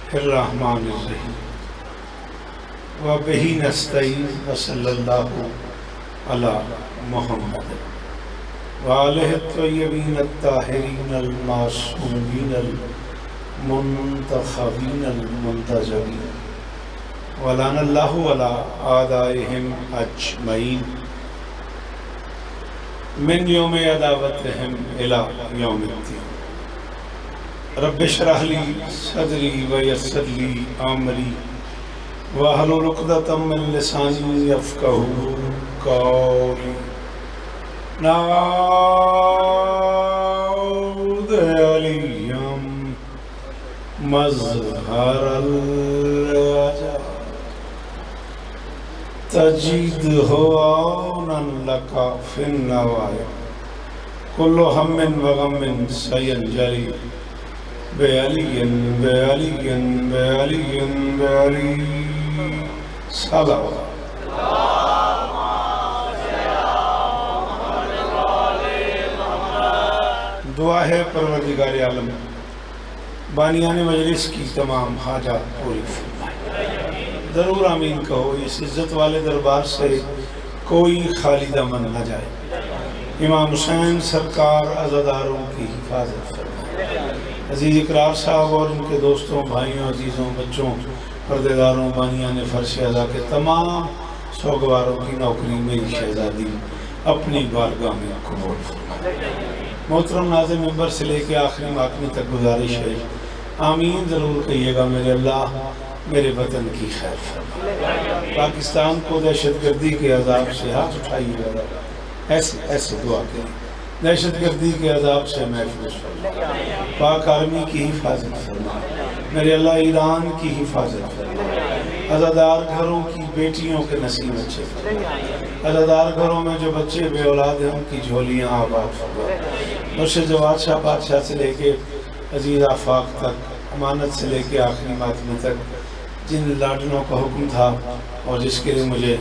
बिस्मिल्लाहिर्रहमानिर्रहीम व बिही नस्तईन व सल्लल्लाहु अला मुहम्मद व आलिहि त्वय्यबीन अत्ताहिरीन अल मासूमीन अल मुंतखबीन अल मुंतजबीन व लानल्लाहु अला आदाइहिम अजमईन मिन यौम अदावतिहिम इला यौमिद्दीन। रब्बि इश्रह ली सदरी व यस्सिर ली अमरी वहलुल उक़दतम मिन लिसानी यफ़क़हू क़ौली। नाऊद अलियम मज़हरल अजब तजीदहु औनन लका फिन नवाया कुल्लु हम्मिन व गम्मिन सयंजली बेअलियन बेअलियन बेअलियन बेअली सलावत। दुआ है परवरदिगार आलम बानियाने मजलिस की तमाम हाजात पूरी फरमाए। ज़रूर आमीन कहो। इस इज़्ज़त वाले दरबार से कोई खाली दमन न जाए। इमाम हुसैन सरकार अज़ादारों की हिफाजत फरमाए। अजीज़ इकरार साहब और उनके दोस्तों, भाइयों, अजीज़ों, बच्चों, पर्देदारों, बानियाने फ़र्श अज़ा के तमाम सौगवारों की नौकरी मेरी शहज़ादी अपनी बारगाह में कबूल फरमाए। मोहतरम नाज़िम मिंबर से लेके आखिरी मातमी तक गुजारिश है, आमीन ज़रूर कहिएगा। मेरे अल्लाह मेरे वतन की खैर फरमाए। पाकिस्तान को दहशतगर्दी के अज़ाब से हाथ उठाइएगा, ऐसे ऐसे दुआ करें। दहशतगर्दी के अज़ाब से महफूज फरमाए। पाक आर्मी की हिफाजत फरमाए। मेरे अल्लाह ईरान की हिफाजत फरमाए। अज़ादार घरों की बेटियों के नसीब अच्छे फरमाए। अज़ादार घरों में जो बच्चे बे औलाद हैं उनकी झोलियाँ आबाद फरमाए। मुर्शिद जवाद शाह बादशाह से लेके अजीज़ आफाक तक, अमानत से लेके आखिरी मातमी तक जिन लाडनों का हुक्म था और जिसके लिए मुझे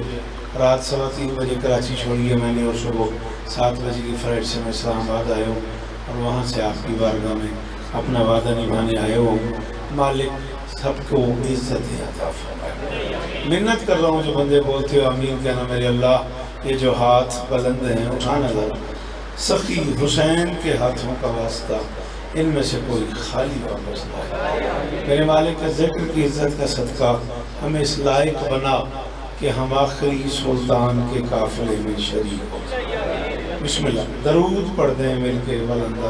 रात 3:15 बजे कराची छोड़ी है मैंने और सुबह 7 बजे की फ़्लाइट से मैं इस्लामाबाद आया हूँ और वहाँ से आपकी बारगाह में अपना वादा निभाने आया हूँ। मालिक सबको इज़्ज़त अता फरमाए। मिन्नत कर रहा हूँ जो बंदे बोलते हो आमीन कहना। मेरे अल्लाह ये जो हाथ बुलंद हैं उठाना ज़रा, सखी हुसैन के हाथों का वास्ता, इनमें से कोई खाली वापस ना है। मेरे मालिक के ज़िक्र की इज़्ज़त का सदका हमें इस लायक बना कि हम आखिरी सुल्तान के काफ़िले में शरीक हो। बिस्मिल्लाह दरूद पढ़ दें मिलके बुलंदा।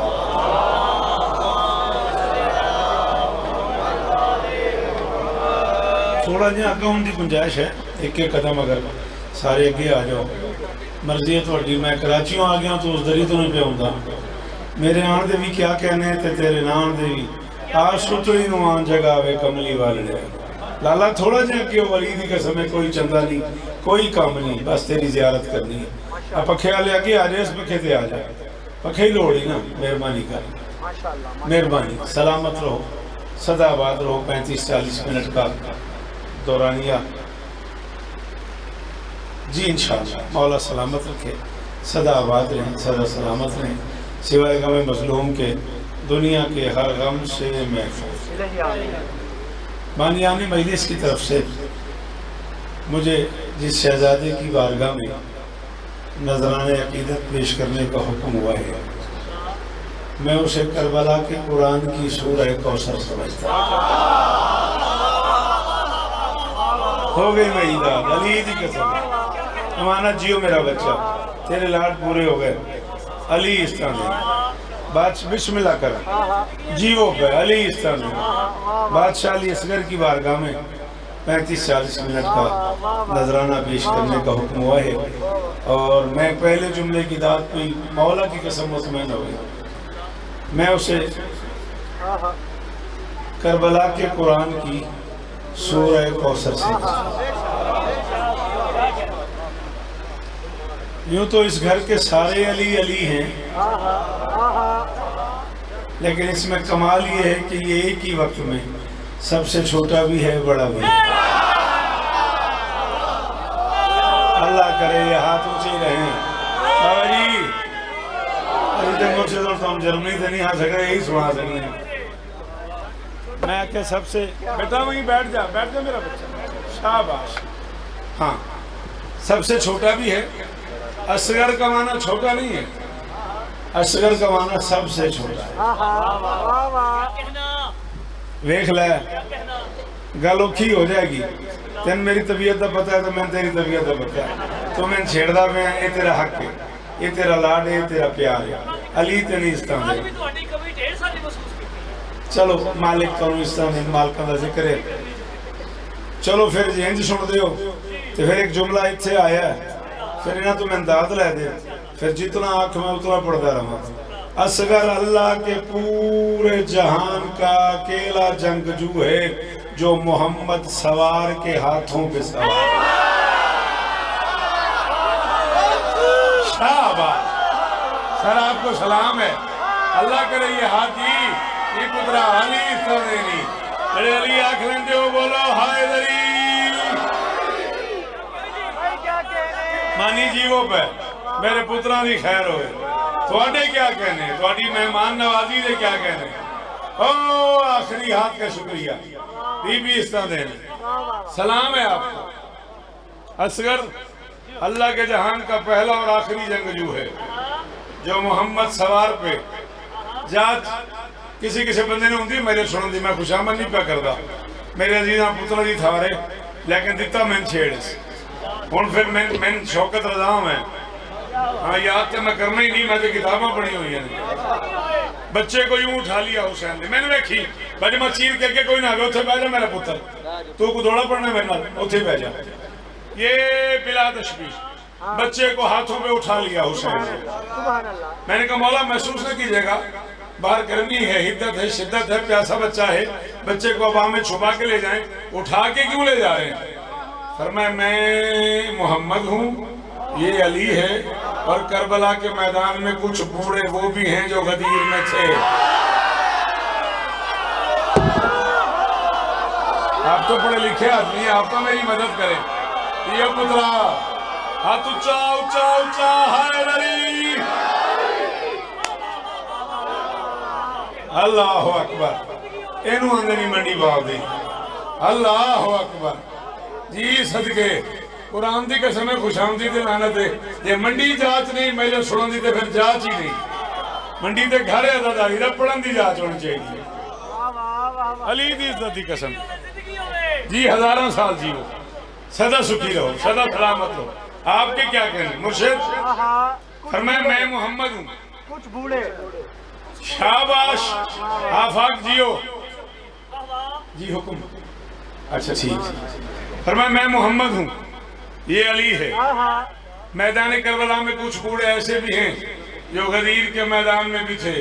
थोड़ा जिहा अगे होने की गुंजाइश है, एक एक कदम अगर सारे अगे आ जाओ। मर्जी है थोड़ी। मैं कराचियों आ गया तो उस दरी तो नहीं पे आऊँगा। मेरे आन दे भी क्या कहने ते तेरे नाम दे भी आ सुतली नुआन जगह वे कमली वाले लाला। थोड़ा जिहा क्यों वली दी कसम है, कोई चंदा नहीं कोई काम नहीं, बस तेरी जियारत करनी है। अब पखे वाले आगे आ जाए, इस पखे ते आ जाए, पखे ही लोड़ी ना। मेहरबानी कर, मेहरबानी। सलामत रहो, सदाबाद रहो। 35-40 मिनट का दौरानिया जी इंशाअल्लाह। मौला सलामत रखे, सदा आबाद रहें, सदा सलामत रहें, सिवाय गम मज़लूम के दुनिया के हर गम से महफूज। बानियाने मजलिस की तरफ से मुझे जिस शहजादे की बारगाह में नजराने अकीदत पेश करने का हुक्म हुआ है, मैं उसे करबला के कुरान की सूरह कौसर समझता। हो गई मैं ईदाद अली दी कसम। अमानत जियो मेरा बच्चा, तेरे लाड पूरे हो गए। अली इस्तान बादशाह बिस्मिल्लाह कर जीवो पे अली इस्तान बादशाह अली असगर की बारगाह में 35-40 मिनट का नजराना पेश करने का हुक्म हुआ है। और मैं पहले जुमले की दाद पे मौला की कसम मुतमईन हो गया। मैं उसे करबला के कुरान की सूरह कौसर से। यूँ तो इस घर के सारे अली अली हैं, लेकिन इसमें कमाल ये है कि ये एक ही वक्त में सबसे छोटा भी है, बड़ा भी है। अल्लाह करे ये हाथ ऊंचे रहें। बाबा जी अभी तक मुझसे तो हम जर्मनी से नहीं आ सके, यही सुना सकते हैं। मैं आके सबसे बेटा वहीं बैठ जा मेरा बच्चा, शाबाश। हाँ, सबसे छोटा भी है। असगर का माना छोटा नहीं है, असगर का माना सबसे छोटा है। देख ले, गल औखी हो जाएगी। तेन मेरी तबीयत का पता है तो मैं तेरी तबीयत का पता है, तो मैं छेड़दा पे ये तेरा हक है, ये तेरा लाड है, ये तेरा प्यार है। अली ते नहीं इस तरह दे। चलो मालिक तो इस तरह दे मालिकां दा जिक्र है। चलो फिर जे इंज सुनदे हो तो फिर एक जुमला इत्थे आया है, फिर इन्हां तो मैं दाद लै दे, फिर जितना आँख में उतना पढ़ता रहा। असगर अल्लाह के पूरे जहान का अकेला जंगजू है जो मोहम्मद सवार के हाथों पे सवार। शाबाश सर, आपको सलाम है। अल्लाह करे ये हाथी ये पुत्रा अली सवेरी अरे अली आख लेंदे हो, बोलो हाय दरी मानी जीवो पे मेरे पुत्रा की खैर होए। थोड़े क्या कहने, थोड़ी मेहमान नवाजी दे क्या कहने। ओ आखिरी हाथ का शुक्रिया बीबी इस तरह देने। सलाम है आपको। असगर अल्लाह के जहान का पहला और आखिरी जंगजू है जो मोहम्मद सवार पे जात किसी किसी बंदे ने होंगी मेरे सुन दी, मैं खुशामद नहीं पा करता मेरे अजीजा पुत्रा की थारे, लेकिन दिता मैं छेड़ हूँ। फिर मैं शौकत रजा मैं हाँ याद तो मैं करना ही नहीं, मैं तो किताबा पढ़ी हुई हैं। बच्चे को यूं उठा लिया हुसैन ने, मैंने वेखी बज मैं चीर के अगे कोई ना आवे उत्थे बह जा मेरा पुत्र, तू को दौड़ा पड़ना मेरे नाल उत्थे बह जा। ये बिला तशबीह बच्चे को हाथों पे उठा लिया हुसैन ने। मैंने कहा मौला महसूस न कीजिएगा, बाहर गर्मी है, हिद्दत है, शिद्दत है, प्यासा बच्चा है, बच्चे को अबाम में छुपा के ले जाएं, उठा के क्यों ले जा रहे हैं? फरमाया मैं मोहम्मद हूँ, ये अली है, और करबला के मैदान में कुछ बूढ़े वो भी हैं जो गदीर में थे। आप तो पढ़े लिखे आदमी, आप तो मेरी मदद करें। ये पुत्रा हाथ ऊंचा ऊंचा ऊंचा हाय अली, अल्लाह अकबर। इनू आंदे नहीं मंडी बाप दी, अल्लाह अकबर जी सदके कुरान की कसम है, खुशामदी ते लानत है। जे मंडी जांच नहीं मेरे सुनन दी ते फिर जांच ही नहीं। मंडी ते घर अदादारी दा पढ़न दी जांच होनी चाहिए। अली दी इज्जत की कसम जी, हजारों साल जियो, सदा सुखी रहो, सदा सलामत रहो। आपके क्या कहने मुर्शिद? फरमाया मैं मोहम्मद हूँ, कुछ बूढ़े। शाबाश, आफाक जियो जी, हुक्म। अच्छा ठीक। फरमाया मैं मोहम्मद हूँ, ये अली है। मैदान करबला में कुछ बूढ़े ऐसे भी हैं जो गदीर के मैदान में भी थे।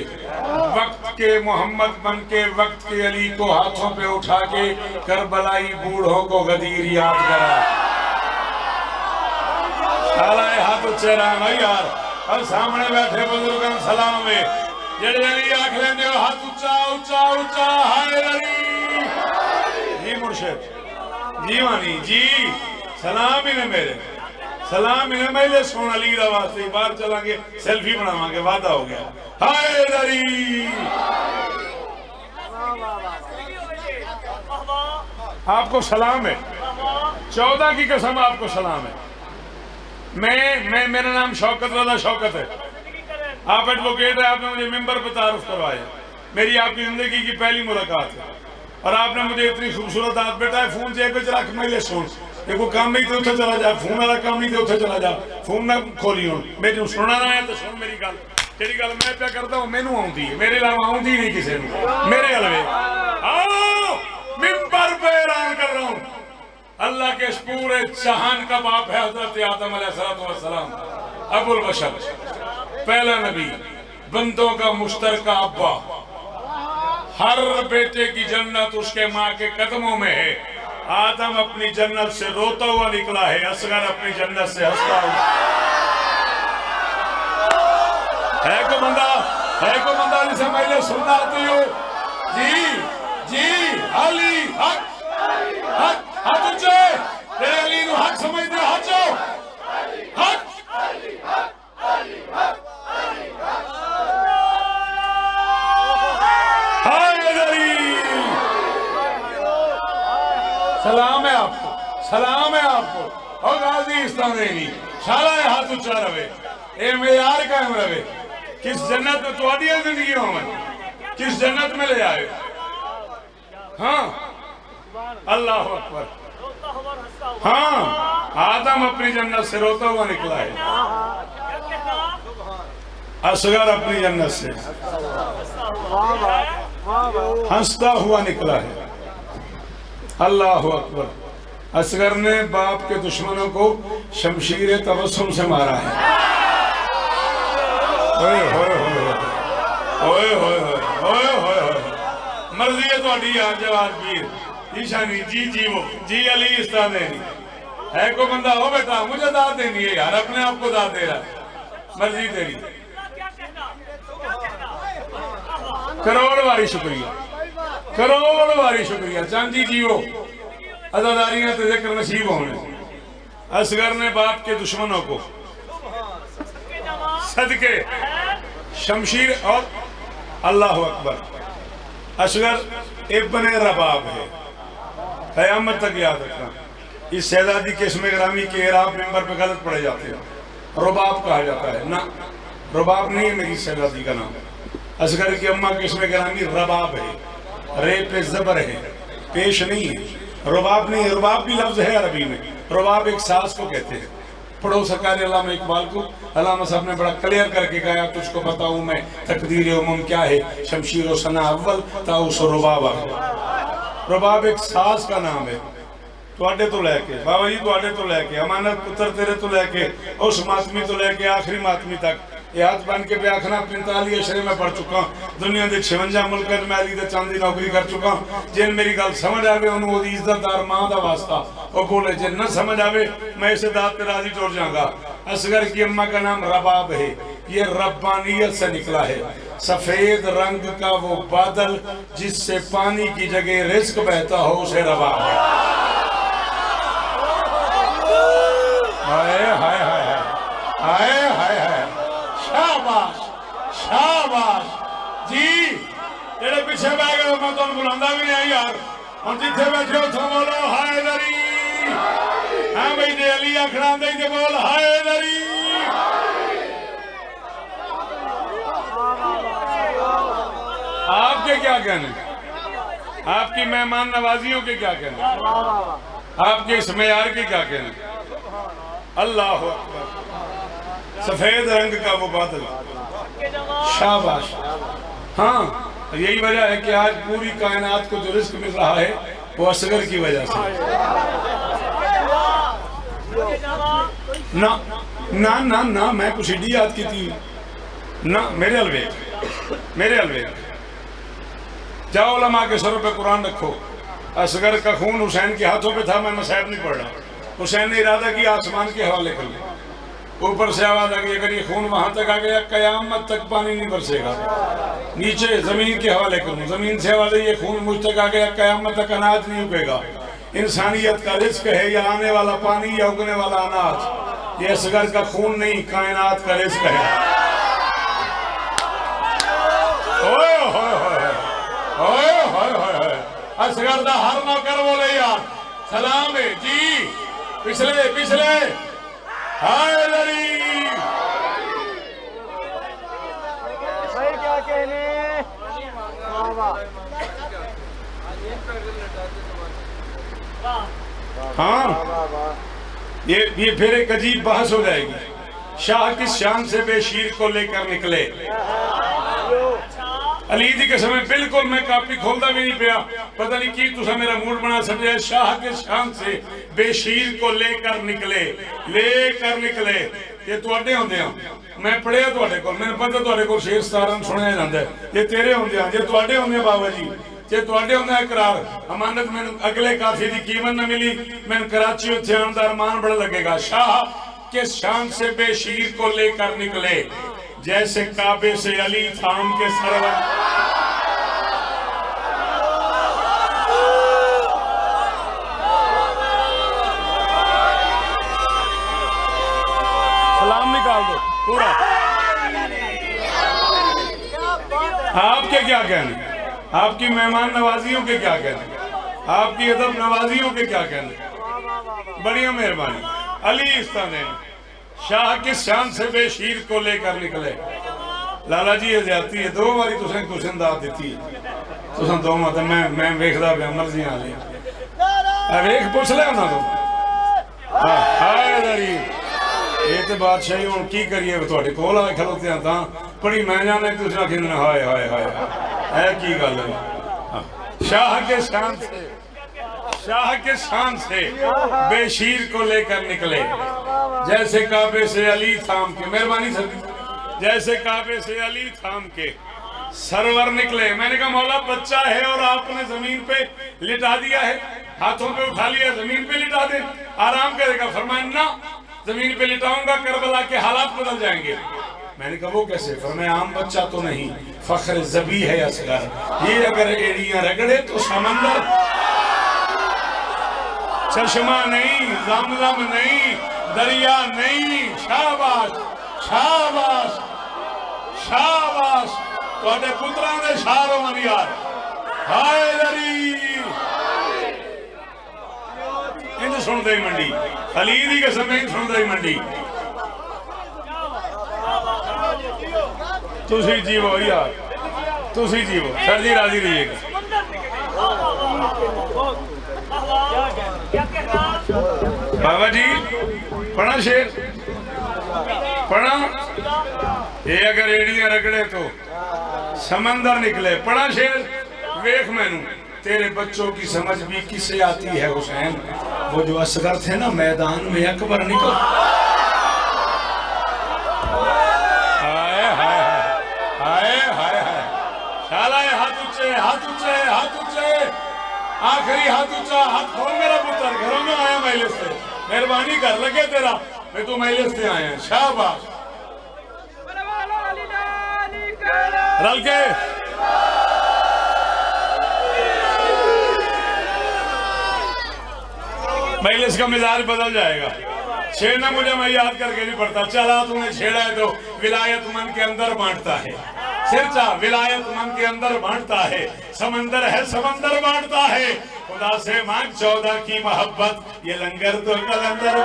वक्त के मोहम्मद बन के वक्त के अली को हाथों पे उठा के करबलाई बूढ़ों को गदीर याद करा। हाथ चेहरा यार, और सामने बैठे बुजुर्गों सलाम है जेड़े अली आख लेंदे हो, हाथ ऊंचा ऊंचा ऊंचा हाय अली जी। मुर्शिद जी वानी जी सलाम ही ने मेरे, सलाम ही ने मेरे सोन अली दा वास्ते। बाहर चलांगे सेल्फी बनावांगे, वादा हो गया। हाय अली आपको सलाम है, 14 की कसम आपको सलाम है। मैं मेरा नाम शौकत रजा शौकत है, आप एडवोकेट है, आपने मुझे मेंबर पर तारुफ करवाया। मेरी आपकी जिंदगी की पहली मुलाकात है और आपने मुझे इतनी खूबसूरत हाथ बेटा है फोन जेब च रख मेरे सुन, देखो काम नहीं तो उठे चला जा, फोन वाला काम नहीं तो उठे चला जा, फोन ना खोली हूं मेरे सुनना ना है तो सुन मेरी गल। जेड़ी गल मैं क्या करता हूं मैनू आउंदी है, मेरे अलावा आउंदी नहीं किसी को। मेरे हलवे आओ मिंबर पे ऐलान कर रहा हूं, अल्लाह के इस पूरे जहान का बाप है हजरत आदम अलैहिस्सलाम, अबुल बशर, पहला नबी, बंदों का मुश्तरका अब्बा। हर बेटे की जन्नत उसके माँ के कदमों में है। आदम अपनी जन्नत से रोता हुआ निकला है, असगर अपनी जन्नत से हंसता हुआ। है को बंदा जिसे मैंने सुनना आती हो जी अली हक हक हाथ ऊंचे, तेरे अली नु हक समझते हो, हाथ जाओ हक हाय अली सलाम है आपको, सलाम है आपको। और गाजी इस्तानी सारा हाथ उच्चा रहे, ए मेयार कायम रहे। किस जन्नत में तुम्हारी जिंदगी हो, किस जन्नत में ले आए। हाँ अल्लाह अकबर। हाँ आदम अपनी जन्नत से रोता हुआ निकला है, असगर अपनी जन्नत से हंसता हुआ निकला है। अल्लाह अकबर। असगर ने बाप के दुश्मनों को शमशीर तबस्सुम से मारा है। ओए होए होए ओए होए ओए होए होए। मर्जी है थोड़ी यार जवाब पीर ईशानी जी जी वो जी अली इस्ता देनी है। कोई बंदा हो बेटा मुझे दाद देनी है यार, अपने आप को दाद दे रहा, मर्जी तेरी। करोड़ बारी शुक्रिया, करोड़ बारी शुक्रिया। चांदी जीवो अदादारियां तो जिक्र नसीब होने। असगर ने बाप के दुश्मनों को सदके शमशीर और अल्लाह अकबर। असगर इब्ने रबाब है, क़यामत तक याद रखना। इस शहजादी के इसमें ग्रामी के एराब मेंबर पे गलत पड़े जाते हैं, रुबाब कहा जाता है ना, रुबाब नहीं है मेरी शहजादी का नाम। असगर की अम्मा के इसमें ग्रामी रबाब है, रे पे जबर है, पेश नहीं है। रुबाब नहीं, रुबाब भी लफ्ज है अरबी में। रुबाब एक सास को कहते हैं। पढ़ो सरकार अल्लामा इकबाल को, अल्लामा साहब ने बड़ा क्लियर करके कहा, तुझको बताऊं मैं तकदीर उमम क्या है, शमशीर सना अव्वल ताउस रुबाब। रुबाब एक सास का नाम है। तुहाडे तो लैके बाबा जी, तुहाडे तो लैके अमानत पुत्र तेरे तो लैके उस मातमी तो लैके आखिरी मातमी तक ये हाथ बन के पे आखना 45 अशरे में पढ़ चुका, दुनिया के 56 मुल्कों में अली चांदी नौकरी कर चुका। जिन मेरी गल समझ आवे उन्होंने इज्जतदार मां का वास्ता और बोले, जे न समझ आवे मैं इसे दात पे राजी टोर जाऊंगा। असगर की अम्मा का नाम रबाब है, ये रब्बानियत से निकला है। सफेद रंग का वो बादल जिससे पानी की जगह रिस्क बहता हो उसे रबाब है। हाय हाय हाय हाय हाय हाय। शाबाश शाबाश जी। जेड़े पीछे बह गए मैं तुम बुलांदा भी नहीं यार, हम जिथे बैठे उतो बोलो हैदरी। हाँ भाई जे अली आखना दे के बोल हैदरी। आपके क्या कहने, आपकी मेहमान नवाजियों के क्या कहने, आपके इस मेयार के क्या कहने। अल्लाह अकबर। सफेद रंग का वो बादल, शाबाश। हाँ यही वजह है कि आज पूरी कायनात को जो रिस्क मिल रहा है वो असगर की वजह से। ना ना ना ना मैं कुछ इडी याद की थी ना, मेरे अलवेक मेरे अलवेक। जाओ उलमा के सरों पे कुरान रखो। असगर का खून हुसैन के हाथों पे था, मैं मसैब नहीं पढ़ रहा। हुसैन ने इरादा किया आसमान के हवाले कर लिया, ऊपर से आवाज आ गई अगर ये खून वहां तक आ गया कयामत तक पानी नहीं बरसेगा। नीचे जमीन के हवाले करूं, जमीन से हवाले ये खून मुझ तक आ गया कयामत तक अनाज नहीं उगेगा। इंसानियत का रिस्क है या आने वाला पानी या उगने वाला अनाज, ये असगर का खून नहीं कायनात का रिस्क है। ओए होए होए ओए होए होए। असगर दा हर नौकर बोले यार सलाम है जी। पिछले पिछले हैदरी भाई क्या कहने। हाँ ये फिर एक अजीब बहस हो जाएगी। शाह किस शान से बेशीर को लेकर निकले। अली दी कसम बिल्कुल मैं कापी खोलता भी नहीं पिया, पता नहीं की तुसा मेरा मूड बना समझे। शाह के शान से बेशीर को लेकर निकले ये तुहाडे होंदे मैं पढ़िया तुहाडे कोल, मैंने पता तुहाडे कोल शेर 17 सुनिया जांदा है, ये तेरे होंदे जे तुहाडे होंदे बाबा जी, जे तुहाडे होंदा इकरार अमानत मैंने अगले काफी की कीमत न मिली, मैंने कराची उत्थे आने दा अरमान बड़ा लगेगा। शाह के शान से बेशीर को लेकर निकले जैसे काबे से अली थाम के सरवर। सलाम निकाल दो पूरा। आपके क्या कहने, आपकी मेहमान नवाजियों के क्या कहने। आपकी अदब नवाजियों के क्या कहने, बढ़िया मेहरबानी। अली इस्ताने शाह किस शान से बेशीर को लेकर निकले। लाला जी ये ज्यादती है, 2 बारी तुसें कुशन दात दी तुम 2 मत मैं वेखदा पे मर्जी आ रही वेख पुछ लिया ना तुम हाय दरी ये तो बादशाही हूँ की करिए थोड़े कोल आए खलोते हैं तां बड़ी मैं जाने तुझे आखिर हाय हाय हाय है की गल है। शाह के शान से, शाह के शान से बेशीर को लेकर निकले, जैसे काबे से अली थाम के, मेहरबानी सर, जैसे काबे से अली थाम के सरवर निकले। मैंने कहा मौला बच्चा है और आपने जमीन पे लिटा दिया है, हाथों पे उठा लिया, जमीन पे लिटा दे, आराम करेगा। फरमाया ना, जमीन पे लिटाऊंगा करबला के हालात बदल जाएंगे। मैंने कहा वो कैसे? फरमाया आम बच्चा तो नहीं, फख्र ज़बी है असगर, ये अगर एड़ियां रगड़े तो समंदर, चश्मा नहीं, ज़मज़म नहीं, दरिया नहीं। शाबाश शाबाश शाबाश, तुहाडे पुत्रां दे शारो मन यार। हाय दरी इंज सुनदे ही मंडी, अली दी कसम इंज सुनदे ही मंडी। तुसी जीवो यार, तुसी जीवो, सर जी राजी रहिएगा। बाबा जी पढ़ा शेर, पढ़ा, ये अगर एड़ियां रगड़े तो समंदर निकले। पढ़ा शेर, वेख मैनू तेरे बच्चों की समझ भी किसे आती है हुसैन, वो जो असगर थे ना मैदान में अकबर निकल। हाय हाय हाय हाय हाय, शाला हाथ ऊंचे, हाथ ऊंचे, हाथ ऊंचे, आखिरी हाथ ऊंचा, हाथ खोल मेरा पुत्र, घरों में आया महलिस से, मेहरबानी कर लगे तेरा, मैं तो महलिस से आया। शाबाश, रल के महलिस का मिजाज बदल जाएगा। छेड़ना मुझे मैं याद करके नहीं पड़ता, चला तूने छेड़ा है तो विलायत मन के अंदर बांटता है, सिरचा विलायत मन के अंदर बांटता है, समंदर है समंदर बांटता है, खुदा से मांग 14 की मोहब्बत, ये लंगर तो कलंदर।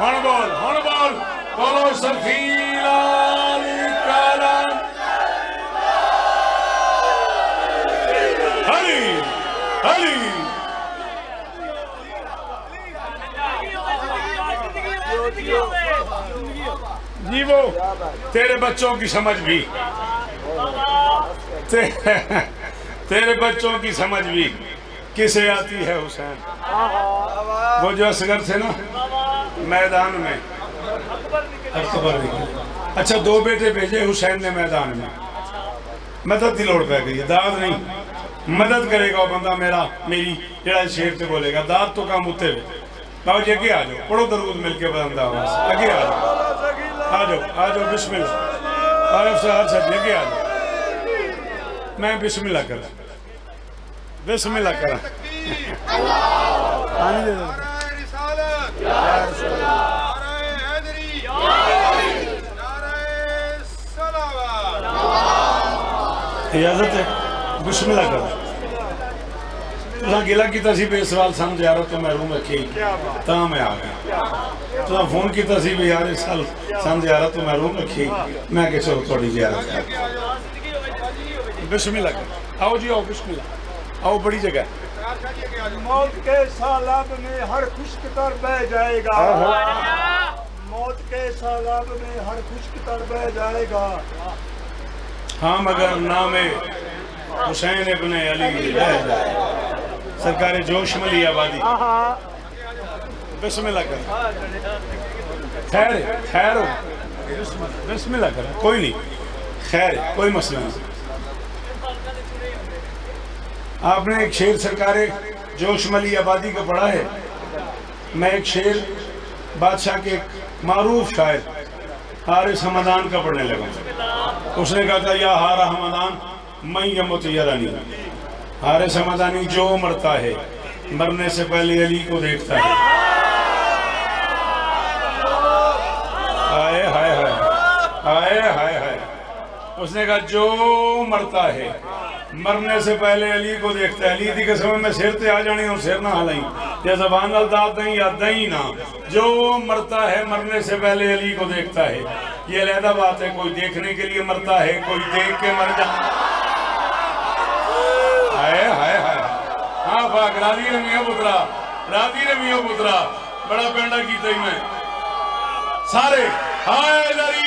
हुण बोल, हुण बोल, बोलो सखीला हरी हरी। जीवो तेरे बच्चों की समझ भी, तेरे बच्चों की समझ भी किसे आती है हुसैन। वो जो असगर थे ना मैदान में, अकबर निकले। अच्छा 2 बेटे भेजे हुसैन ने मैदान में, मदद की लोड़ पै गई है, दाद नहीं, मदद करेगा वो बंदा मेरा, मेरी जरा शेर से बोलेगा, दाद तो काम उत्ते हुए। बाबू जी अगे आ जाओ, पढ़ो दरूद मिलके बंदा आवाज, अगे आ जाओ, आ जाओ, आ जाओ, बिस्मिल्लाह, आरिफ साहब अगे आ जाओ, मैं बिस्मिल्लाह करा, बिस्मिल्लाह करा। इजाजत है, बिस्मिल्लाह करा। तुसा गिला किया बेस सवाल सन ज़ियारत तो महरूम रखी, तां मैं आ गया। तुसा फोन किया भी यार इस साल सन ज़ियारत तो महरूम रखी, मैं कि चलो थोड़ी ज़ियारत कर। बिस्मिल्लाह कर, आओ जी आओ, बिस्मिल्लाह आओ, बड़ी जगह। मौत के सालब में हर खुश्क तर बह जाएगा, मौत के सालब में हर खुश्क तर बह जाएगा। हाँ मगर नामे हुसैन इब्ने अली रह जाए, सरकार जोशमली आबादी। बिस्मिल्लाह कर, खैर खैर हो, बिस्मिल्लाह कर, कोई नहीं, खैर कोई मसला नहीं। आपने एक शेर सरकार जोशमली आबादी का पढ़ा है। मैं एक शेर बादशाह के मारूफ शायर हारिस हमदान का पढ़ने लगा। उसने कहा था या हारा हमदान मैं यमुत यरानी, हारिस हमदानी जो मरता है मरने से पहले अली को देखता है। हाय हाय हाय हाय हाय हाय। उसने कहा जो मरता है मरने से पहले अली को देखता है। अली दी कसम मैं सिर ते आ जानी हूँ, सिर ना हलाई या जबान नाल दाद दई या दई ना। जो मरता है मरने से पहले अली को देखता है, ये अलहदा बात है। कोई देखने के लिए मरता है, कोई देख के मर जा। हाय हाय हाय, हाँ पाक राजी ने मियाँ पुत्रा, राजी ने मियाँ पुत्रा बड़ा पेंडा कीता ही मैं सारे। हाय दरी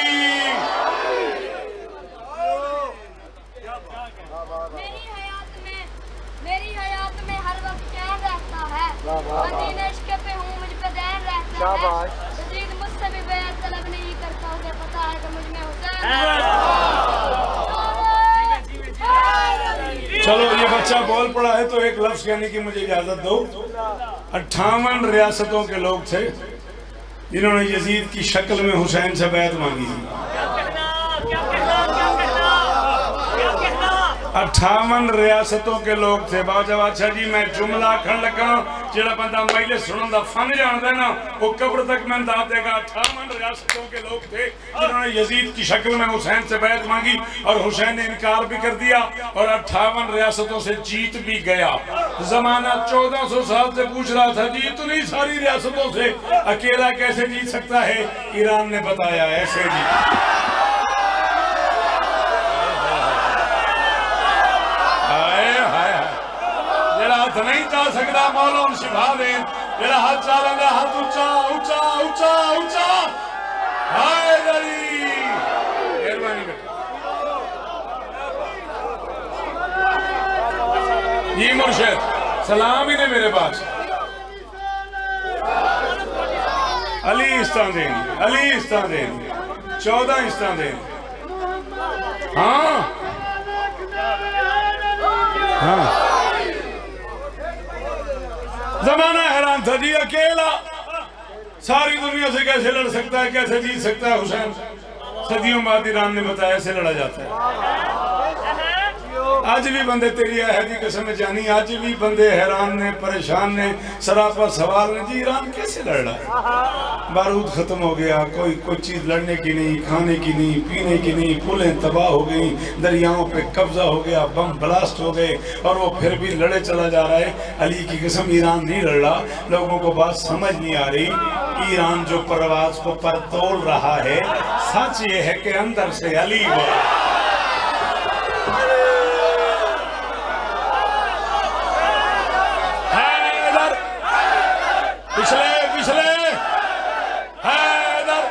मेरी हयात में हर वक्त चैन रहता है। मदीने इश्क़ पे हूँ, मुझ पे दैन रहता है। यज़ीद मुझसे भी बैत तलब नहीं करता, उसे पता है कि मुझ में हुसैन है। चलो ये बच्चा बोल पड़ा है तो एक लफ्ज कहने की मुझे इजाजत दो। 58 रियासतों के लोग थे जिन्होंने यजीद की शक्ल में हुसैन से बैत मांगी थी। 58 रियासतों के लोग थे। बाजा बादशाह जी मैं जुमला आखन लगा जेड़ा बंदा मैले सुनन दा फन जानदा ना वो कब्र तक मैं दाद देगा। 58 रियासतों के लोग थे जिन्होंने यजीद की शक्ल में हुसैन से बैत मांगी और हुसैन ने इनकार भी कर दिया और 58 रियासतों से जीत भी गया। जमाना 1400 साल से पूछ रहा था जी इतनी सारी रियासतों से अकेला कैसे जीत सकता है? ईरान ने बताया ऐसे जी। हाथ नहीं जा सकता मौला शिफा दे। जेड़ा हाथ चल रहा हाथ ऊंचा ऊंचा ऊंचा ऊंचा। हाय दरी मेहरबानी जी मुर्शिद सलाम ही ने मेरे पास। अली इस्तान देनी, अली इस्तान देनी, 14 इस्तान देनी। हाँ हाँ जमाना हैरान था जी, अकेला सारी दुनिया से कैसे लड़ सकता है, कैसे जीत सकता है हुसैन? सदियों बाद ईरान ने बताया ऐसे लड़ा जाता है। आज भी बंदे तेरी अहदी कसम जानी, आज भी बंदे हैरान ने, परेशान ने, सरापा सवाल ने जी ईरान कैसे लड़ रहा है? बारूद खत्म हो गया, कोई चीज लड़ने की नहीं, खाने की नहीं, पीने की नहीं, पुलें तबाह हो गई, दरियाओं पे कब्जा हो गया, बम ब्लास्ट हो गए और वो फिर भी लड़े चला जा रहा है। अली की कसम ईरान नहीं लड़ रहा। लोगों को बात समझ नहीं आ रही। ईरान जो परवाज को पर तोड़ रहा है, सच ये है कि अंदर से अली वो पिछले पिछले हैदर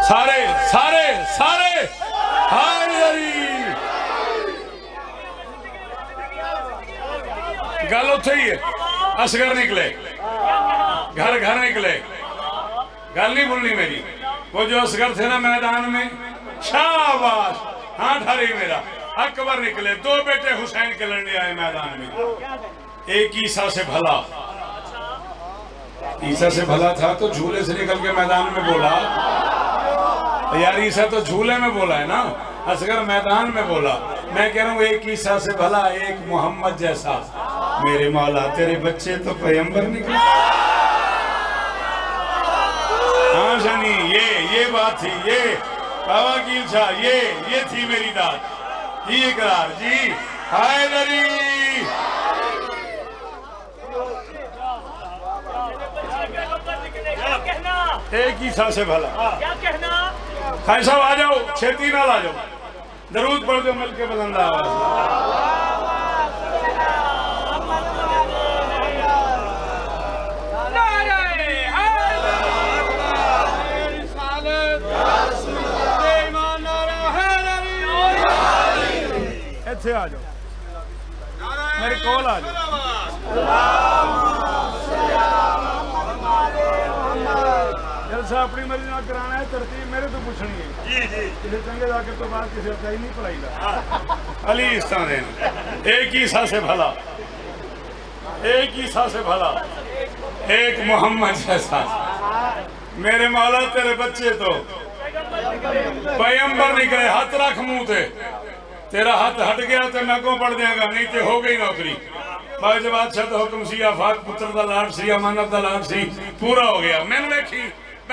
सारे सारे सारे हैदरी। गल उथे ही है। असगर निकले, घर घर निकले। गल नहीं भूलनी मेरी। वो जो असगर थे ना मैदान में, शाबाश, हाँ ठारी मेरा। अकबर निकले, 2 बेटे हुसैन के लड़ने आए मैदान में। एक ईसा से भला, ईसा से भला था तो झूले से निकल के मैदान में बोला। यार ईसा तो झूले में बोला है ना, असगर मैदान में बोला। मैं कह रहा हूँ एक ईसा से भला, एक मोहम्मद जैसा। मेरे मौला तेरे बच्चे तो पैगंबर निकले। हाँ शनी, ये बात थी, ये बाबा की इच्छा, ये थी मेरी दाद, ये इकरार जी। हैदरी एक ही सा से भला। क्या कहना? भाई साहब आ जाओ, छेती ना ला जाओ, दरूद पढ़ दो मिल के बुलंद आवाज। आ जाओ मेरे कॉल आ जाओ। जलसा अपनी मर्जी ना कराना है, तरतीब मेरे तो पूछनी है जी जी। किसी चंगे जाकर तो बाद किसी का ही नहीं पढ़ाई दा। अली इस्तान एक ही सा से भला, एक ही सा से भला, एक मोहम्मद जैसा। मेरे मौला तेरे बच्चे तो पैगंबर निकले। हाथ रख मुंह थे, तेरा हाथ हट गया तो मैं को पढ़ देगा, नहीं तो हो गई नौकरी। बाज बादशाह तो हुक्म सी, आफाक पुत्र दा लाड सी, अमानत दा लाड सी, पूरा हो गया। मैंने देखी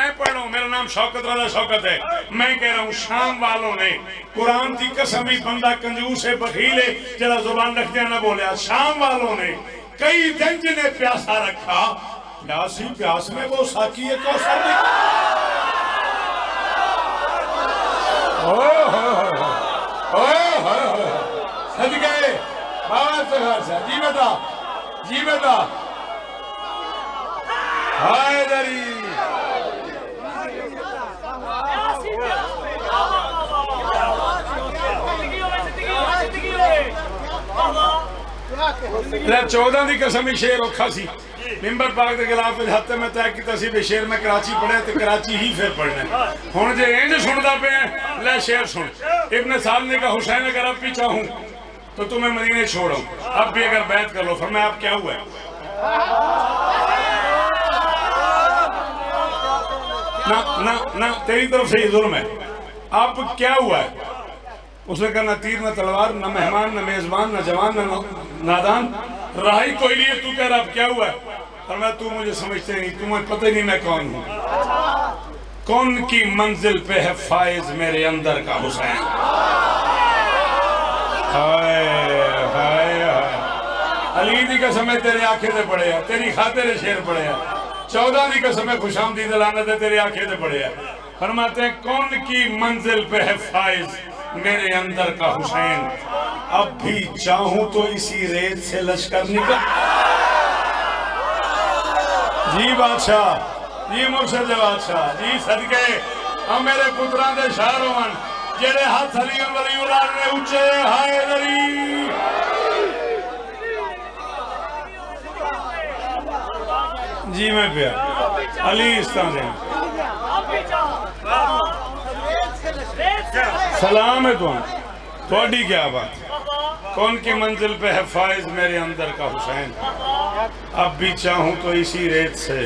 मैं पढ़ रहा हूँ, मेरा नाम शौकत राजा शौकत है। मैं कह रहा हूँ शाम वालों ने कुरान की कसम ही बंदा कंजूस है बखील है जरा जुबान रख दिया ना बोले। शाम वालों ने कई दिन जिन्हें प्यासा रखा, प्यासी प्यास में वो साकी है कौसर ने। सदके बाबा से जी बेटा, जी बेटा हाय दरी ले 14 की कसम ही शेर औखा सी मिंबर पाक के खिलाफ हत्ते में तय किया सी भी शेर में कराची पढ़े तो कराची ही फिर पढ़ना। हुण जे इंज सुनदा पे ले शेर सुन। इब्न साल ने कहा हुसैन अगर अब भी चाहूं तो तुम्हें मदीने छोड़ो, अब भी अगर बैत कर लो। फरमाया अब क्या हुआ है? ना ना ना तेरी तरफ से ये जुल्म है। अब क्या हुआ है? उसने कहा ना तीर ना तलवार ना मेहमान ना मेजबान ना जवान ना नादान, राही कोई नहीं है। तू कह रहा अब क्या हुआ है? और मैं तू मुझे समझते नहीं, तुम्हें पता ही नहीं मैं कौन हूँ। कौन की मंजिल पे है फायज मेरे अंदर का हुसैन। हाय हाय हाय अली दी कसम तेरे आंखें से पड़े है, तेरी खातिर शेर पड़े है। 14 की कसम खुशामदीद लानत है तेरे आंखें से पड़े है। फरमाते हैं कौन की मंजिल पे है फायज मेरे अंदर का हुसैन, अब भी चाहूं तो इसी रेत से लश्कर निकल। जी बादशाह, जी मुर्शद बादशाह, जी सदके हम मेरे पुत्रां दे शार होवन जेड़े हाथ अली वलीउल्लाह ने ऊंचे हाय दरी। जी मैं पिया अली इस्तान दे सलाम है थोड़ी क्या बात। कौन की मंजिल पे है फायज मेरे अंदर का हुसैन, अब भी चाहूं तो इसी रेत से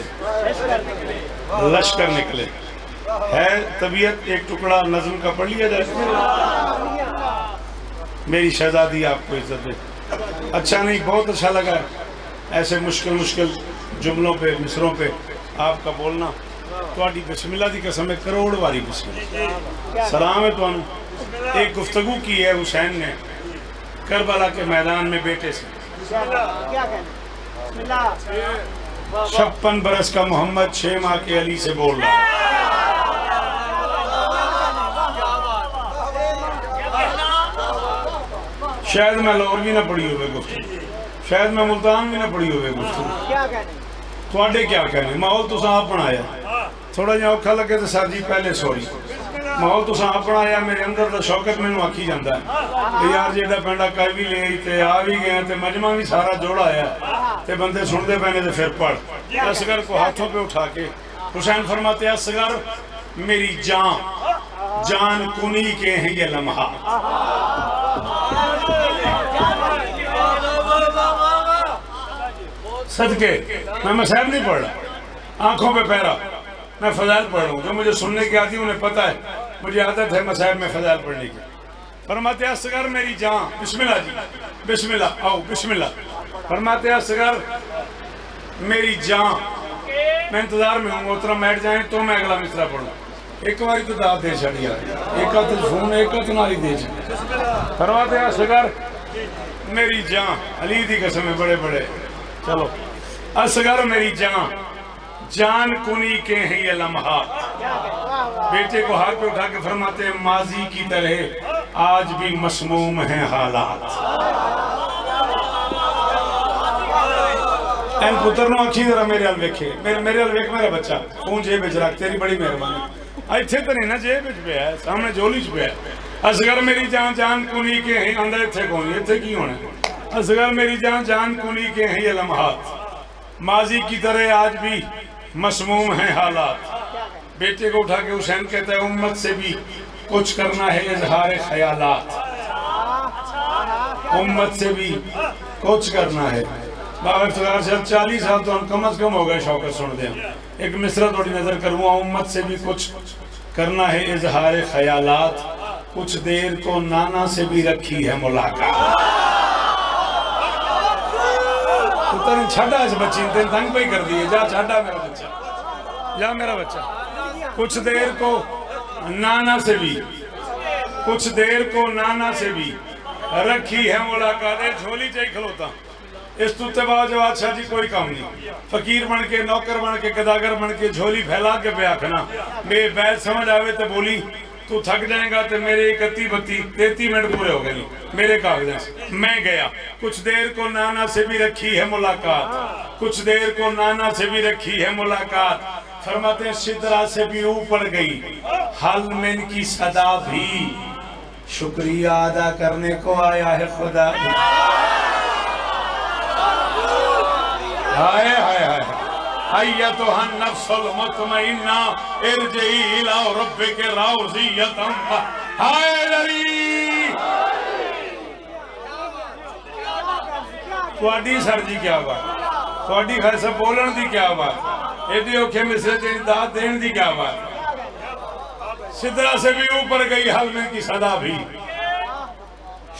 लश्कर निकले। है तबीयत एक टुकड़ा नज़्म का पढ़ लिया जाए। मेरी शहजादी आपको इज्जत दे। अच्छा नहीं, बहुत अच्छा लगा ऐसे मुश्किल मुश्किल जुमलों पे मिसरों पे आपका बोलना। थोड़ी बिस्मिल्लाह की कसम है, करोड़ वारी बिस्मिल्लाह। सलाम है तुहानू। एक गुफ्तगू की है हुसैन ने करबला के मैदान में बेटे से। 56 बरस का मोहम्मद 6 माह के अली से बोल रहा है। शायद मैं लाहौर भी ना पढ़ी हुए गुफ्तगू, शायद मैं मुल्तान भी ना पढ़ी हुए गुफ्तगू। थोड़े क्या कहने, माहौल तुसा आप बनाया। थोड़ा जिहा औखा लगे तो सर जी पहले सॉरी। माहौल तुसा आप बनाया, मेरे अंदर का शौकत मैनू आखी जाता है यार जेड़ा पिंडा कर भी ले ते आ भी गया ते मजमा भी सारा जोड़ा आया ते बंदे सुनते पैने तो फिर पढ़। असगर को हाथों पे उठा के हुसैन फरमाते असगर मेरी जान कुनी के हैं ये लम्हा। सदके मैं मसाइब नहीं पढ़ रहा, आंखों पे पैरा मैं फजाइल पढ़ रहा हूँ। जो मुझे सुनने की आती है उन्हें पता है, मुझे आदत है मसाइब में फजाइल पढ़ने की। फरमाते असगर मेरी जान, बिस्मिल्लाह जी बिस्मिल्लाह, आओ बिस्मिल्लाह। फरमाते असगर मेरी जान, मैं इंतजार में हूँ, मोहतरम बैठ जाए तो मैं अगला मिसरा पढ़ूँ। एक बारी तो दाद दे छड़ी यार, एक हाथ फोन एक हाथ नाली दे छड़ी। फरमाते असगर मेरी जान, अली दी कसम है बड़े बड़े। चलो असगर मेरी जान कुनी के हैं ये लम्हा। बेटे को हाथ पे उठा के फरमाते माजी की तरह आज भी मसमूम हैं हालात। एन पुत्र नो अच्छी तरह मेरे हाल वेखे, मेरे हाल वेख मेरा बच्चा फोन जेब च रख, तेरी बड़ी मेहरबानी। इत्थे तो नहीं ना जेब च पे है, सामने झोली च पे है। असगर मेरी जान कुनी के हैं, अंदर इत्थे कौन, इत्थे की होना। असगर मेरी जान कुनी के हैं ये लम्हात, माजी की तरह आज भी मसमूम हैं हालात। बेटे को उठा के हुसैन कहता है उम्मत से भी कुछ करना है इजहार ख्यालात, उम्मत से भी कुछ करना है। बाबा 40 साल तो हम कम अज कम हो गए शौकत सुन दें। एक मिसरा थोड़ी नजर करूँगा, उम्मत से भी कुछ करना है इजहार ख्यालात, कुछ देर को नाना से भी रखी है मुलाकात। छाड़ा इस बच्ची तेन तंग पे कर दिए, जा छाड़ा मेरा बच्चा, जा मेरा बच्चा। कुछ देर को नाना से भी, कुछ देर को नाना से भी रखी है मुलाकात। झोली चाहिए खलोता इस तुत्ते बाजवाद शाह जी कोई काम नहीं। फकीर बन के, नौकर बन के, गदागर बन के झोली फैला के पे आखना मेरी बैत समझ आवे तो बोली तू थक जाएगा तो मेरे 31-32-33 मिनट पूरे हो गए मेरे कागजात से। मैं गया। कुछ देर को नाना से भी रखी है मुलाकात, कुछ देर को नाना से भी रखी है मुलाकात। फरमाते सिदरा से भी ऊपर गई हाल में इनकी सदा भी, शुक्रिया अदा करने को आया है खुदा। हाय हाय हाय अय्यतुहा नफ्सुल मुतमइन्ना इरजिई इला रब्बिके राज़ियतन। हाय लरी ਤੁਹਾਡੀ सर जी क्या बात, ਤੁਹਾਡੀ खासा बोलन दी क्या बात, एडी औखे मिसरे च दाद देने दी क्या बात। सिदरा से भी ऊपर गई हाल में की सदा भी,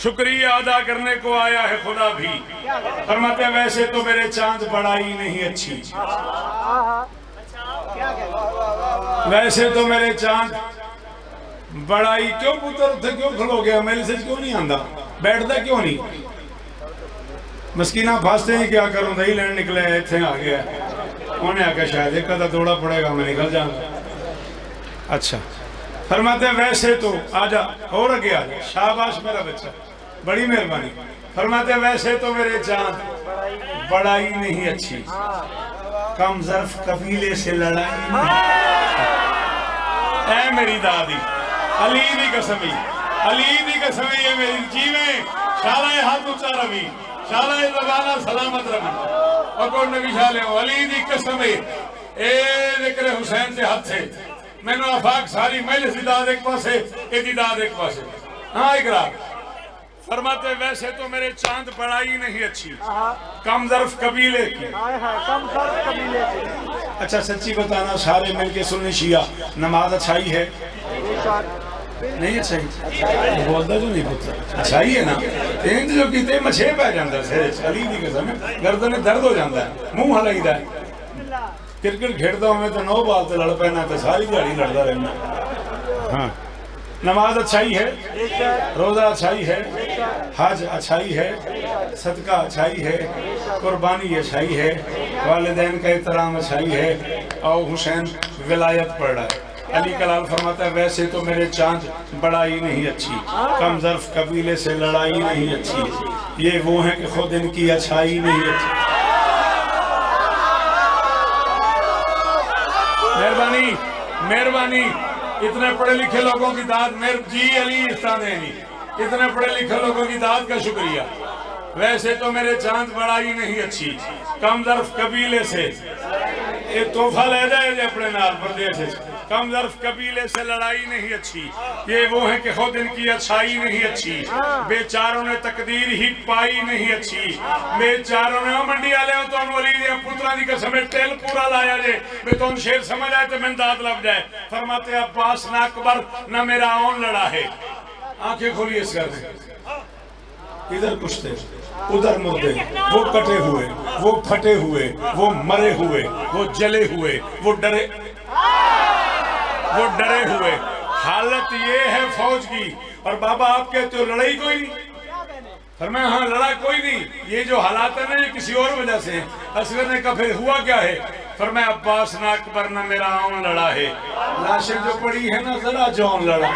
शुक्रिया अदा करने को आया है खुदा भी। फरमाते वैसे तो मेरे चांद बड़ा ही नहीं अच्छी, वैसे तो मेरे चांद बड़ा ही। क्यों पुत्र उठे क्यों खलो गया, मेरे से क्यों नहीं आंदा, बैठता क्यों नहीं। मस्कीना फासते ही क्या करूं, दही लेने निकले इतने आ गया, उन्हें आके शायद एक आधा दौड़ा पड़ेगा मैं निकल जाऊंगा। अच्छा फरमाते वैसे तो आजा और आगे आ जा, शाबाश मेरा बच्चा, बड़ी मेहरबानी। फरमाते वैसे तो मेरे चांद बड़ा ही नहीं अच्छी, कम ज़र्फ कबीले से लड़ाई नहीं। ऐ मेरी दादी अली दी कसमी, अली दी कसमी ये मेरी जीवे शाला हाथ ऊंचा रवि, शाला ज़बाना सलामत रवि और को नबी शाले अली दी कसमी ए जिक्र हुसैन से हाथ से मैंने आफाक सारी महल सी दाद एक पासे एदी दाद एक पासे। हाँ इकरार। फरमाते वैसे तो मेरे चांद बड़ा ही नहीं अच्छी, कम ज़र्फ कबीले की। अच्छा सच्ची बताना सारे मिलके सुनने शिया नमाज अच्छाई है नहीं, अच्छाई बोलता जो नहीं पुत्र अच्छाई है ना, इंज जो कीते मछे पै जाता सिर अली दी कसम गर्दन में दर्द हो जाता है, मुंह हलाईदा है। क्रिकेट खेलता हूँ मैं तो 9 बाल से लड़ पैना तो सारी दिहाड़ी लड़ता रहना। हाँ नमाज अच्छाई है, रोज़ा अच्छाई है, हज अच्छाई है, सदका अच्छाई है, कुर्बानी अच्छाई है, वालिदैन का एहतराम अच्छाई है, और हुसैन विलायत पढ़ रहा है। अली कलाल फरमाता है वैसे तो मेरे चांद बड़ा ही नहीं अच्छी, कम ज़र्फ कबीले से लड़ाई नहीं अच्छी, ये वो हैं कि खुद इनकी अच्छाई नहीं अच्छी। मेहरबानी मेहरबानी, इतने पढ़े लिखे लोगों की दाद मेरे जी अली इस्तानी, इतने पढ़े लिखे लोगों की दाद का शुक्रिया। वैसे तो मेरे चांद बड़ा ही नहीं अच्छी, कम ज़र्फ कबीले से ये तोहफा ले जाए अपने नाल प्रदेश से, कम ज़र्फ कबीले से लड़ाई नहीं अच्छी, ये वो है कि खुद इनकी अच्छाई नहीं अच्छी, बेचारों ने तकदीर ही पाई नहीं अच्छी, बेचारों ने मंडी वाले तो वली दिया पुत्रा दी कसम तेल पूरा लाया जे मैं तुम शेर समझ आए तो मैं दाद लग जाए। फरमाते अब्बास ना अकबर ना मेरा औन लड़ा है। आंखें खोलिए इस घर में, इधर कुछ थे उधर मुर्दे, वो कटे हुए, वो फटे हुए, वो मरे हुए, वो जले हुए, वो डरे हुए। हालत ये है फौज की। और बाबा आप कहते हो लड़ाई कोई नहीं, फरमाया हाँ लड़ा कोई नहीं, ये जो हालात है ना ये किसी और वजह से है। असगर ने कहा फिर हुआ क्या है, फरमाया अब्बास ना अकबर ना मेरा औन लड़ा है, लाशें जो पड़ी है ना जरा जौन लड़ा।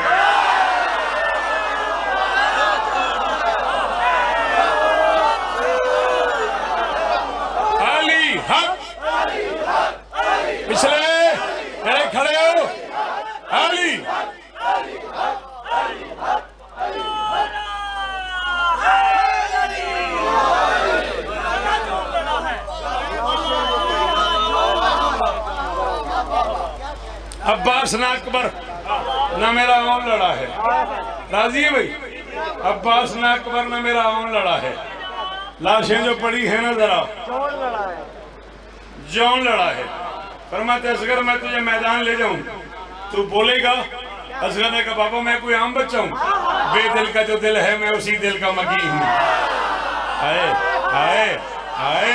पिछले खड़े हो अली, अब्बास ना अकबर ना मेरा औन लड़ा है। राजी है भाई, अब्बास ना अकबर ना मेरा औन लड़ा है, लाशें जो पड़ी है ना जरा जौन लड़ा है। फरमाते असगर मैं तुझे मैदान ले जाऊं तू बोलेगा। असगर ने कहा बाबा मैं कोई आम बच्चा हूँ, बेदिल का जो दिल है मैं उसी दिल का मकी हूँ। हाय हाय हाय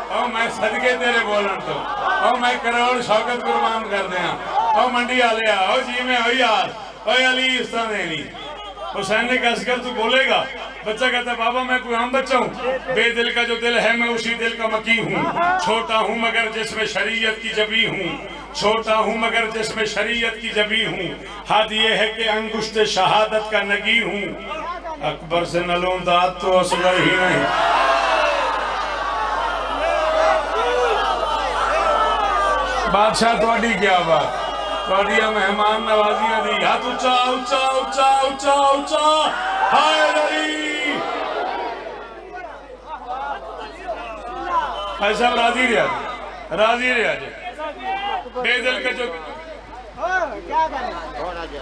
ओ मैं सदके तेरे बोलन तो, ओ मैं करोड़ शौकत कुर्बान कर दिया, ओ मंडी वाले आओ जी में हो यार, ओ अली इस तरह नहीं। हुसैन ने कहा असगर तू बोलेगा? बच्चा कहता है बाबा मैं कोई आम बच्चा हूँ, बेदिल का जो दिल है मैं उसी दिल का मकी हूँ, छोटा हूँ मगर जिसमें शरीयत की जबी हूँ, छोटा हूँ मगर जिसमें शरीयत की जबी हूँ, हद ये है कि अंगुश्त शहादत का नगी हूँ, अकबर से न लूं दात तो असगर ही नहीं। बादशाह थोड़ी क्या बात, थोड़िया मेहमान नवाजियां दी, हाथ ऊंचा ऊंचा ऊंचा ऊंचा ऊंचा, हाय अली ऐसा राजी रहा जे बेदिल का जो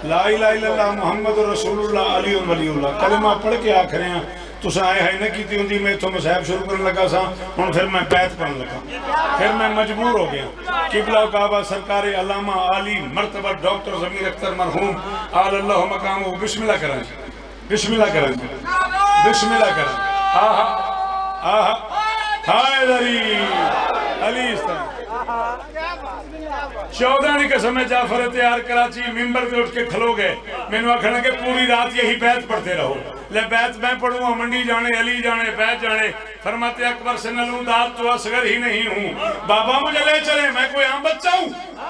ला इलाहा इल्लल्लाह मुहम्मद रसूलुल्लाह अली वलीउल्लाह कलमा पढ़ के आख रहे हैं तुस आए है ना की होंगी मैं इतों मसाहब शुरू करने लगा सा हूँ, फिर मैं पैत पढ़न लगा, फिर मैं मजबूर हो गया। किबला काबा सरकार अल्लामा आली मरतबा डॉक्टर ज़मीर अख्तर मरहूम आलल्लाहु मकामहू बिस्मिल्लाह करें, बिस्मिल्लाह करें, बिस्मिल्लाह करें। आहा आहा हाय अली इस तरह 14 की कसम है जाफर तैयार कराची मिंबर पे उठ के खलो गए, मैंने आखना कि पूरी रात यही बैत पढ़ते रहो। ले बैत मैं पढ़ूंगा, मंडी जाने अली जाने बैत जाने, फरमाते अकबर से न लूं दात तो असगर ही नहीं हूँ, बाबा मुझे ले चले मैं कोई आम बच्चा हूँ,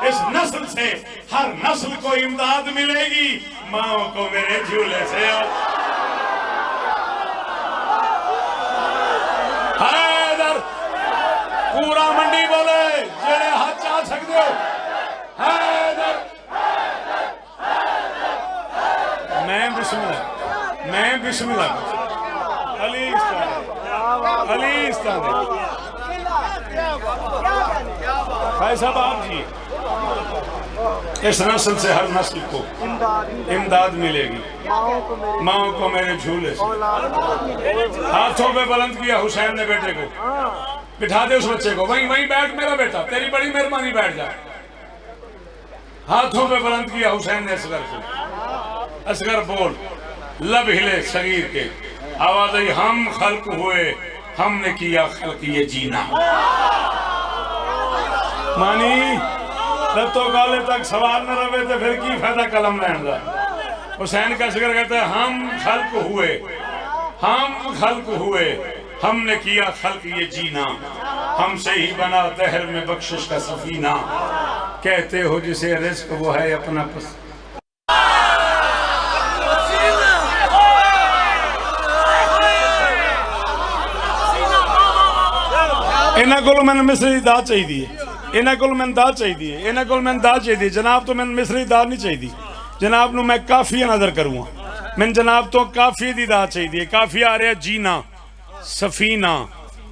इस नस्ल से हर नस्ल को इमदाद मिलेगी, माओ को मेरे झूले से हैदर पूरा मंडी बोले जेड़े हाथ चा सकते हो हैदर। मैं बिस्मिल्लाह अली भाई साहब आप जी, इस नस्ल से हर नस्ल को इमदाद मिलेगी, माओ को मेरे झूले से। हाथों पे बुलंद किया हुसैन ने बेटे को, बिठा दे उस बच्चे को, वहीं वहीं बैठ मेरा बेटा, तेरी बड़ी मेहरबानी बैठ जा। हाथों पे बुलंद किया हुसैन ने असगर को, असगर बोल, लब हिले शरीर के, आवाज आई हम खल्क हुए, हमने किया खल्क ये जीना। मानी तो गाले तक सवाल न रहे तो फिर की फायदा कलम लैन का। हुसैन का असगर कहता है हम खल्क हुए, हमने किया खल्क ये जीना, हमसे ही बना दहर में बख्शिश का सफीना, कहते हो जिसे रिस्क वो है अपना इन्हों को मैंने मिस्री दाल चाहिए, इन्हों को मैंने दाल चाहिए, इन्हों को मैंने दाल चाहिए, जनाब तो मैंने मिस्री दाल नहीं चाहिए, जनाब नू मैं काफिया नजर करूँगा, मैंने जनाब तो काफी दी दाल चाहिए। काफी आ रहा जीना सफीना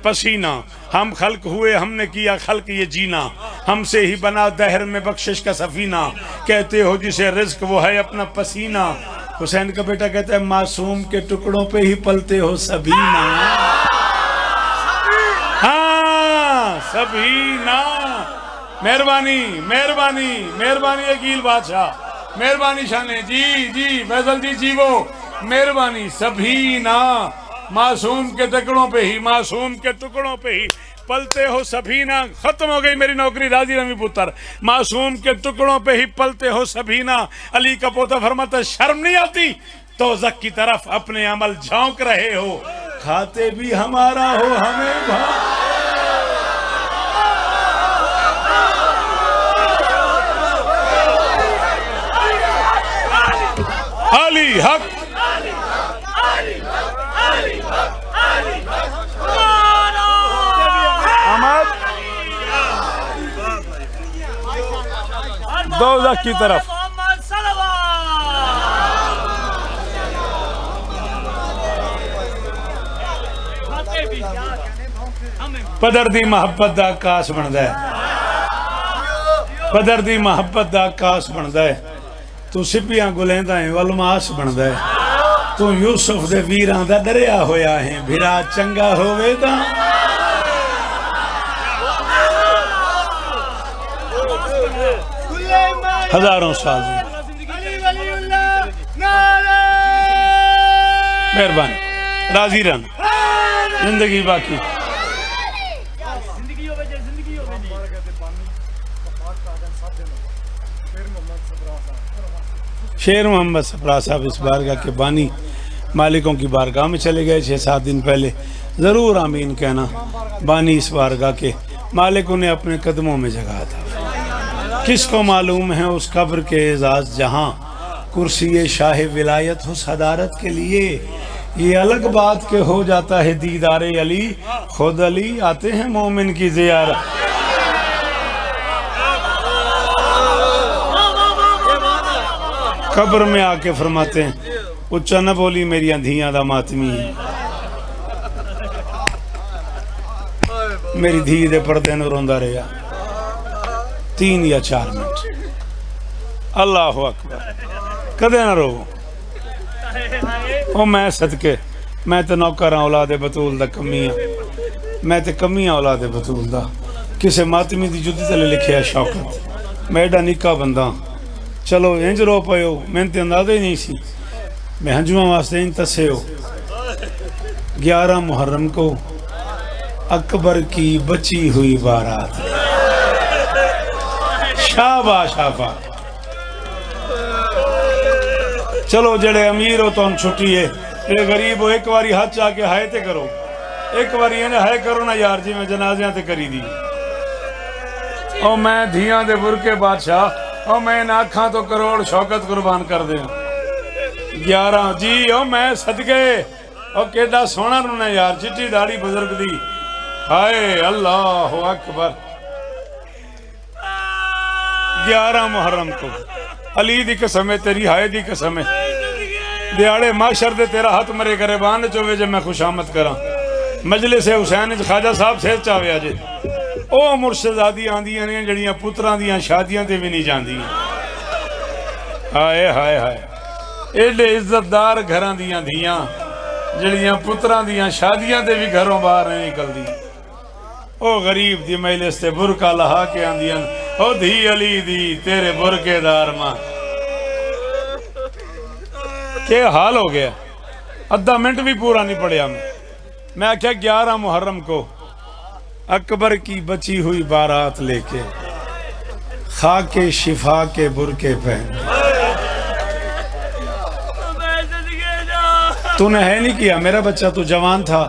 पसीना, हम खल्क हुए हमने किया खल्क ये जीना, हमसे ही बना दहर में बख्शिश का सफीना, कहते हो जिसे रिस्क वो है अपना पसीना। हुसैन का बेटा कहता है मासूम के टुकड़ों पे ही पलते हो सबीना, हाँ सबीना। मेहरबानी मेहरबानी मेहरबानी अकील बादशाह, मेहरबानी शाने जी जी फैसल जी जी वो मेहरबानी सबीना, मासूम के टुकड़ों पे ही, मासूम के टुकड़ों पे ही पलते हो सबीना। खत्म हो गई मेरी नौकरी राजी रमी पुत्र, मासूम के टुकड़ों पे ही पलते हो सबीना। अली का पोता फरमाता शर्म नहीं आती तो जक की तरफ अपने अमल झोंक रहे हो, खाते भी हमारा हो हमें अली हक दौलत की तरफ पदर दी मोहब्बत दा आकाश बनदा है, पदर दी मोहब्बत दा आकाश बनदा है, तू सिपियां गुलेंदा है वलमास बनदा है, तू यूसुफ दे वीरां दा डरिया होया है, भिरा चंगा होवे तां हजारों साल मेहरबानी राजी रन जिंदगी बाकी। शेर मोहम्मद सफरा साहब इस बारगाह के बानी मालिकों की बारगाह में चले गए 6-7 दिन पहले। ज़रूर आमीन कहना। बानी इस बारगाह के मालिकों ने अपने कदमों में जगह था। किसको मालूम है उस कब्र के एजाज़ जहाँ कुर्सी शाह विलायत हो सदारत के लिए। ये अलग बात के हो जाता है दीदार अली, खुद अली आते हैं मोमिन की ज़ियारत। कब्र में आके फरमाते हैं उच्चा न बोली मेरिया धियां दा मातमी, मेरी धी दे पर्दे नूं रोंदा रहा 3 या 4 मिनट। अल्लाह अकबर। कदे ना रो। ओ मैं सदके, मैं तो नौकर हाँ औलादे बतूल दा कमी हाँ, मैं तो कमी हाँ औलादे बतूल दा। किसे मातमी दी जुदी तले लिखिया शौकत, मैं एडा निक्का बंदा। चलो इंज रो पायो, मैंने तो अंदाजा ही नहीं सी। मैं हंजुआ वास्ते इन तसे हो। 11 मुहर्रम को अकबर की बची हुई बारात। शाबाश शाबाश। चलो जड़े अमीर हो तो छुट्टी है, जेड़े गरीब हो एक बारी हाथ आके हाय ते करो। एक बारी इन्हें हाय करो ना यार जी, मैं जनाजियां ते करी दी। और मैं धियां दे बुरके बादशाह, और मैं इन आँखा तो करोड़ शौकत कुर्बान कर दे। 11 जी ओ मैं सदके, और केडा सोना रूना यार, चिट्टी दाढ़ी बुजुर्ग दी। हाय अल्लाह अकबर। 11 मुहर्रम को अली दी कसम है, तेरी हाय दी कसम है। दिहाड़े माशर दे तेरा हाथ मरे गरेबान चोवे जे मैं खुशामद करा। मजलिस हुसैन ख्वाजा साहब से चावे जे ओ मुर्शदादी आंदियां ने जड़ियां पुत्रां दियां शादियां ते भी नहीं जांदियां। हाय हाय हाय। एडे इज्जतदार घरां दियां धियां जड़ियां पुत्रां दियां शादियां ते भी घरों बाहर नहीं निकलदी। ओ गरीब दी मजलिस ते बुरका लहा के आंदियां, ओ धी अली दी तेरे बुरकेदार मां। क्या हाल हो गया, अद्धा मिनट भी पूरा नहीं पढ़िया मैं आख्या 11 मुहर्रम को अकबर की बची हुई बारात लेके खाके शिफा के बुरके पहन। तूने है नहीं किया मेरा बच्चा, तू जवान था,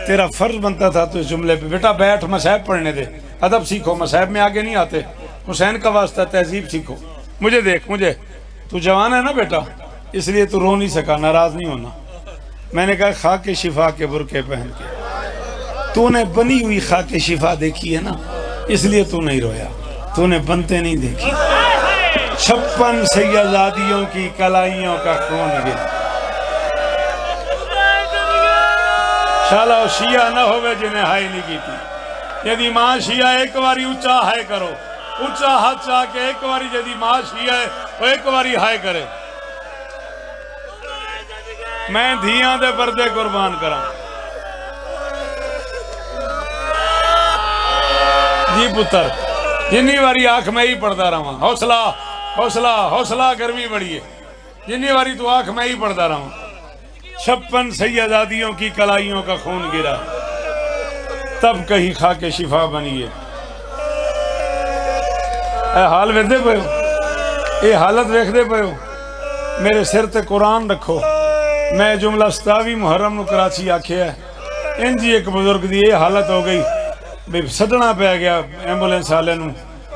तेरा फर्ज बनता था तो इस जुमले पे बेटा बैठ मसाहब पढ़ने दे, अदब सीखो, मसाहब में आगे नहीं आते। हुसैन का वास्ता तहजीब सीखो। मुझे देख, मुझे तू जवान है ना बेटा, इसलिए तू रो नहीं सका, नाराज नहीं होना। मैंने कहा खाके शिफा के बुरके पहन के। तूने बनी हुई खाके शिफा देखी है ना, इसलिए तू नहीं रोया, तूने बनते नहीं देखी। 56 सैयदादियों की कलाइयों का खून गिरा। शाला शिया न होवे जिन्हें हाय नहीं की थी। यदि मां शिया एक बारी ऊंचा हाय करो, ऊंचा हाथ चाके एक बारी यदि मां शिया है वो एक बारी हाय करे। मैं धियां दे पर्दे कुर्बान करा जी पुत्र, जिन्नी बारी आंख में ही पढ़ता रहा। हौसला हौसला हौसला, गर्मी बड़ी है, जिन्नी बारी तू आंख में ही पढ़ता रहा। 56 सैयदादियों की कलाइयों का खून गिरा, तब कहीं खाके शिफा बनिए। हाल वेखदे पे हो, ये हालत वेखदे पे हो। मेरे सिर ते कुरान रखो। मैं जुमला 27 मुहर्रम नूं कराची आख्या है। इंज एक बुजुर्ग दी ये हालत हो गई भी सदना पै गया एंबुलेंस वाले नूं,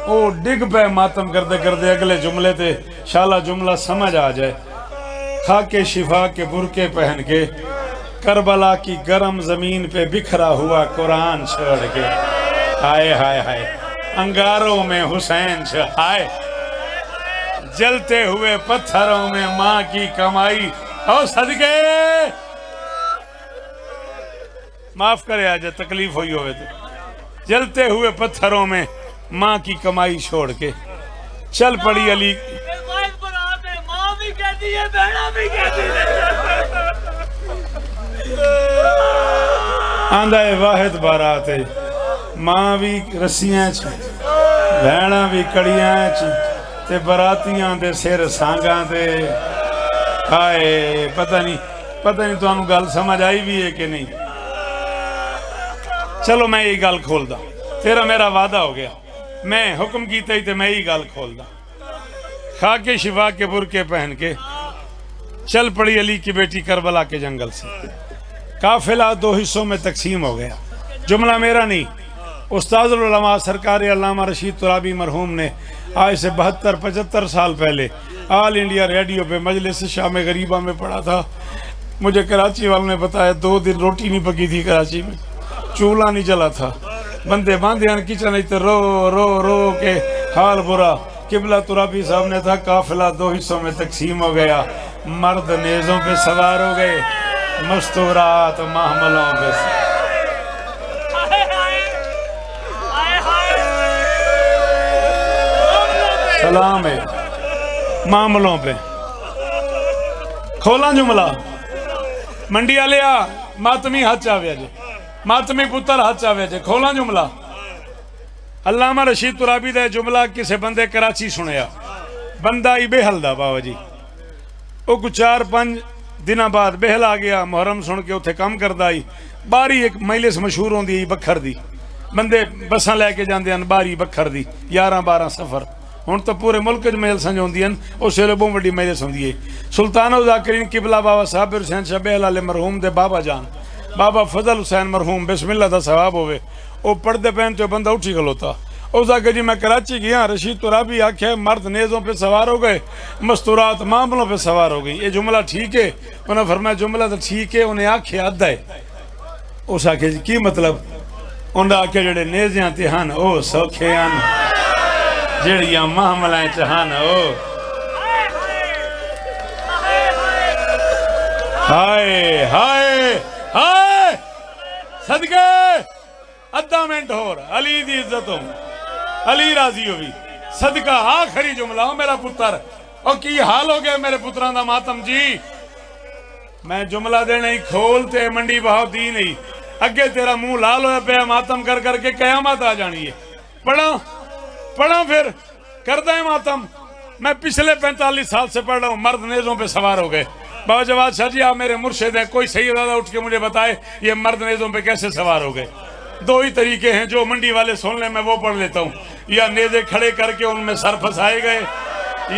वो डिग पे मातम करते करते अगले जुमले ते शाला जुमला समझ आ जाए। खाके शिफा के बुरके पहन के करबला की गर्म जमीन पे बिखरा हुआ कुरान छोड़ के, हाय हाय हाय अंगारों में हुसैन हाय, जलते हुए पत्थरों में माँ की कमाई। और सदके माफ करे आज तकलीफ हुई होवे तो। जलते हुए पत्थरों में माँ की कमाई छोड़ के चल पड़ी अली। आंदा है वाहिद बारात है, मां भी रस्सियां च, भैणा भी कड़ियां च, ते बरातियां दे सिर सांगा ते। हाय पता नहीं तुहानू गल समझ आई भी है कि नहीं। चलो मैं यही गल खोलदा, तेरा मेरा वादा हो गया, मैं हुक्म कीता ही ते मैं यही गल खोलदा। खा के शिफा के बुरके पहन के चल पड़ी अली की बेटी करबला के जंगल से। काफिला 2 हिस्सों में तकसीम हो गया। जुमला मेरा नहीं, उस्तादुल उलमा सरकार अल्लामा रशीद तुराबी मरहूम ने आज से 72-75 साल पहले ऑल इंडिया रेडियो पे मजलिस शाम गरीबा में पढ़ा था। मुझे कराची वालों ने बताया 2 दिन रोटी नहीं पकी थी कराची में, चूल्हा नहीं जला था, बंदे बांधे किचन तो रो रो रो के हाल बुरा। किबला तुराबी साहब ने था काफिला 2 हिस्सों में तकसीम हो गया। मर्द नेज़ों पे सवार हो गए, मस्तूरात महमलों पे। सलाम है मामलों पे। खोला जुमला मंडी वाले मातमी हाथ चावे जे, मातमी पुत्र हाथ चावे जे। खोला जुमला अल्लामा रशीद तुराबी दा जुमला किसी बंदे कराची सुनिया, बंदा ही बेहल दा बाबा जी। वो कुछ 4-5 दिन बाद बेहल आ गया, मुहर्रम सुन के उत्थे काम करदा आई। बारी एक मजलिस मशहूर होंदी बखर दी, बंदे बसां लैके जांदे हन बारी बखर दी, 11-12 सफर। हुण तो पूरे मुल्क च मेल संजोंदी हन, उस वेले बहुत वड्डी मजलिस होंदी है। सुल्तान ज़ाकिरीन किबला बाबा साबिर हुसैन शाह बेहल वाले मरहूम दे बाबा जान बाबा फजल हुसैन मरहूम बिस्मिल्लाह दा सवाब होवे, वो पढ़ते पैन तो बंदा उठी खलोता। उस आके जी मैं कराची गया, रशीद तुराबी आखे मर्द नेज़ों पे सवार हो गए, मस्तूरात मामलों पे सवार हो गई। ये जुमला ठीक है? उन्हें फरमाया जुमला तो ठीक है, उन्हें आखे अद्धा है। उस आखे जी की मतलब? उन्हें आखे जेड़े नेज़ियां ते हन ओ सौखे हन, जेड़ियां मामलां च हन ओ हाय हाय हाय। सदके अद्धा मिनट होर अली दी इज्जत हो, अली राजी होवी। सदका आखिरी जुमला हो मेरा पुत्र। और की हाल हो गया मेरे पुत्रां दा मातम जी। मैं जुमला देना ही खोलते मंडी बहाव दी नहीं, अगे तेरा मुंह लाल होया पे मातम कर करके कयामत आ जानी है। पढ़ा फिर करदा है मातम। मैं पिछले 45 साल से पढ़ रहा हूँ, मर्द नेज़ों पे सवार हो गए। बाबा जवाद शाह जी आप मेरे मुर्शिद हैं, कोई सही दादा उठ के मुझे बताए ये मर्द नेज़ों पे कैसे सवार हो गए। 2 ही तरीके हैं, जो मंडी वाले सुन ले मैं वो पढ़ लेता हूँ। या नेज़े खड़े करके उनमें सर फंसाए गए,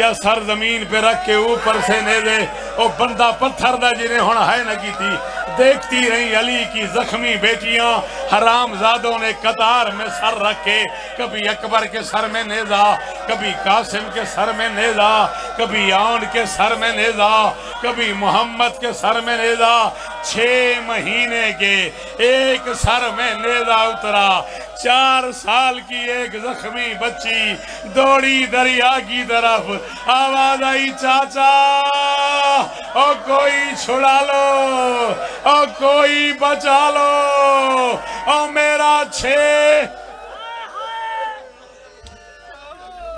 या सर जमीन पे रख के ऊपर से नेज़े ओ बंदा पत्थर दा जिन्हें हुण है न की थी। देखती रही अली की जख्मी बेटियां, हराम जादों ने कतार में सर रखे। कभी अकबर के सर में नेज़ा, कभी कासिम के सर में नेज़ा, कभी आउन के सर में नेज़ा, कभी मोहम्मद के सर में नेज़ा। 6 महीने के एक सर में नेज़ा उतरा। 4 साल की एक जख्मी बच्ची दौड़ी दरिया की तरफ। आवाज आई चाचा ओ कोई छुड़ा लो, ओ कोई बचा लो, ओ मेरा 6